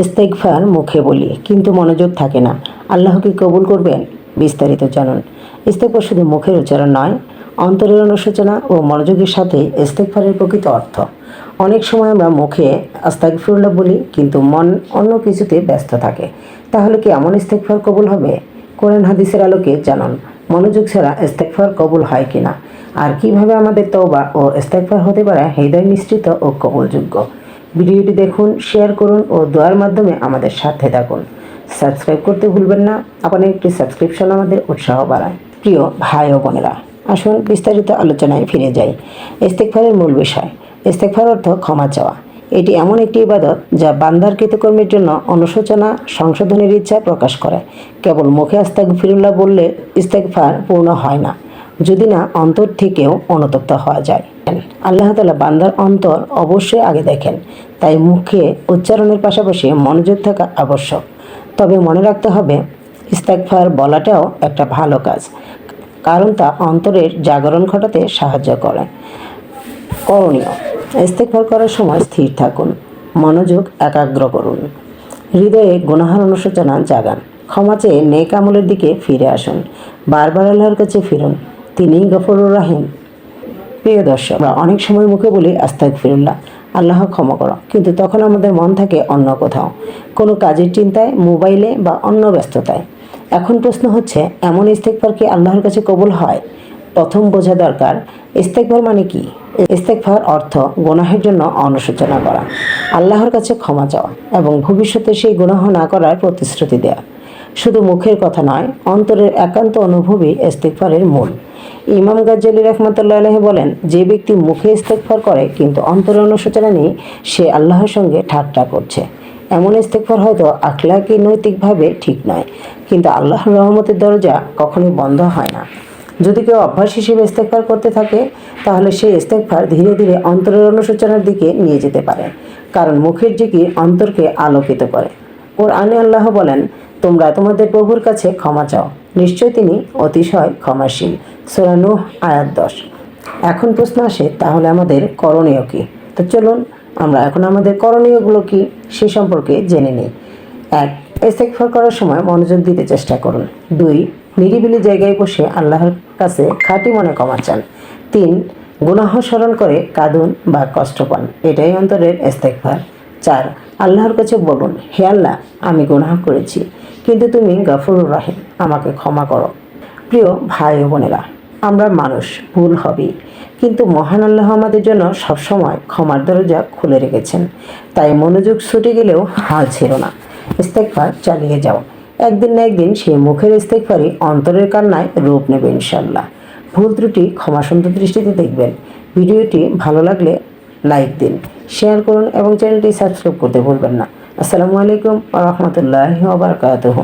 ইস্তেগফার মুখে বলি কিন্তু মনোযোগ থাকে না, আল্লাহ কি কবুল করবেন? বিস্তারিত জানুন। ইস্তেগফার শুধু মুখের উচ্চারণ নয়, অন্তরের অনুশোচনা ও মনোযোগের সাথে ইস্তেগফারের প্রকৃত অর্থ। অনেক সময় আমরা মুখে আস্তাগফিরুল্লাহ বলি কিন্তু মন অন্য কিছুতে ব্যস্ত থাকে। তাহলে কি এমন ইস্তেগফার কবুল হবে? কোরআন হাদিসের আলোকে জানুন মনোযোগ ছাড়া ইস্তেগফার কবুল হয় কিনা, আর কিভাবে আমাদের তওবা ও ইস্তেগফার হতে পারে হৃদয় মিশ্রিত ও কবুলযোগ্য। ভিডিওটি দেখুন, শেয়ার করুন ও দোয়ার মাধ্যমে আমাদের সাথে থাকুন। সাবস্ক্রাইব করতে ভুলবেন না, আপনার একটি সাবস্ক্রিপশন আমাদের উৎসাহ বাড়ায়। প্রিয় ভাই ও বোনেরা, আসুন বিস্তারিত আলোচনায় ফিরে যাই। ইস্তেগফারের মূল বিষয়। ইস্তেগফার অর্থ ক্ষমা চাওয়া। এটি এমন একটি ইবাদত যা বান্দার কৃতকর্মের জন্য অনুশোচনা সংশোধনের ইচ্ছা প্রকাশ করে। কেবল মুখে আস্তাগফিরুল্লাহ বললে ইস্তেগফার পূর্ণ হয় না, যদি না অন্তর থেকেও অনুতপ্ত হওয়া যায়। আল্লাহ তাআলা বান্দার অন্তর অবশ্যই আগে দেখেন, তাই মুখে উচ্চারণের পাশাপাশি মনোযোগ থাকা আবশ্যক। তবে মনে রাখতে হবে, ইস্তেগফার বলাটাও একটা ভালো কাজ, কারণ তা অন্তরের জাগরণ ঘটাতে সাহায্য করে। করণীয়: ইস্তেগফার করার সময় স্থির থাকুন, মনোযোগ একাগ্র করুন, হৃদয়ে গুনাহের অনুশোচনা জাগান, ক্ষমা চেয়ে নেক আমলের দিকে ফিরে আসুন, বারবার আল্লাহর কাছে ফিরুন, তিনিই গফুরুর রহিম। প্রিয় দর্শক, আমরা অনেক সময় মুখে বলি আস্তাগফিরুল্লাহ, আল্লাহ ক্ষমা করো, কিন্তু তখন আমাদের মন থাকে অন্য কোথাও, কোনো কাজের চিন্তায়, মোবাইলে বা অন্য ব্যস্ততায়। এখন প্রশ্ন হচ্ছে, এমন ইস্তেগফার কি আল্লাহর কাছে কবুল হয়? প্রথম বোঝা দরকার, ইস্তেগফার মানে কি। ইস্তেগফার অর্থ গুনাহের জন্য অনুশোচনা করা, আল্লাহর কাছে ক্ষমা চাওয়া এবং ভবিষ্যতে সেই গুনাহ না করার প্রতিশ্রুতি দেওয়া। শুধু মুখের কথা নয়, অন্তরের একান্ত অনুভবই ইস্তেগফারের মূল। ইমাম গাজ্জালী রাহমাতুল্লাহ আলাইহি বলেন, যে ব্যক্তি মুখে ইস্তেগফার করে কিন্তু অন্তরে অনুশোচনা নেই, সে আল্লাহর সঙ্গে ঠাট্টা করছে। এমন ইস্তেগফার হয়তো আখলাকি নৈতিকভাবে ঠিক নয়, কিন্তু আল্লাহর রহমতের দরজা কখনোই বন্ধ হয় না। যদি কেউ অভ্যাস হিসেবে ইস্তেগফার করতে থাকে, তাহলে সেই ইস্তেগফার ধীরে ধীরে অন্তরের অনুশোচনার দিকে নিয়ে যেতে পারে, কারণ মুখের জিকির অন্তরকে আলোকিত করে। কোরআনে আল্লাহ বলেন, তোমরা তোমাদের প্রভুর কাছে ক্ষমা চাও, নিশ্চয় তিনি অতিশয় ক্ষমাশীল। সূরা নূহ আয়াত 10। এখন প্রশ্ন আসে, তাহলে আমাদের করণীয় কি? তো চলুন আমরা এখন আমাদের করণীয়গুলো কি সে সম্পর্কে জেনে নিই। 1. ইস্তেগফার করার সময় মনোযোগ দিতে চেষ্টা করুন। 2. নিরিবিলি জায়গায় বসে আল্লাহর কাছে খাঁটি মনে ক্ষমা চান। 3. গুনাহ স্মরণ করে কাঁদুন বা কষ্ট পান, এটাই অন্তরের ইস্তেগফার। 4. আল্লাহর কাছে বলুন, হে আল্লাহ, আমি গুনাহ করেছি, কিন্তু তুমি গফুরুর রহিম, আমাকে ক্ষমা করো। প্রিয় ভাই ও বোনেরা, আমরা মানুষ, ভুল হবেই, কিন্তু মহান আল্লাহ আমাদের জন্য সবসময় ক্ষমার দরজা খুলে রেখেছেন। তাই মনোযোগ ছুটে গেলেও হাল ছেড়ো না, ইস্তেগফার চালিয়ে যাও। একদিন না একদিন সেই মুখের ইস্তেগফারই অন্তরের কান্নায় রূপ নেবে ইনশাআল্লাহ। ভুল ত্রুটি ক্ষমা সুন্দর দৃষ্টিতে দেখবেন। ভিডিওটি ভালো লাগলে লাইক দিন, শেয়ার করুন এবং চ্যানেলটি সাবস্ক্রাইব করতে ভুলবেন না। আসসালামু আলাইকুম ওয়া রাহমাতুল্লাহি ওয়া বারাকাতুহু।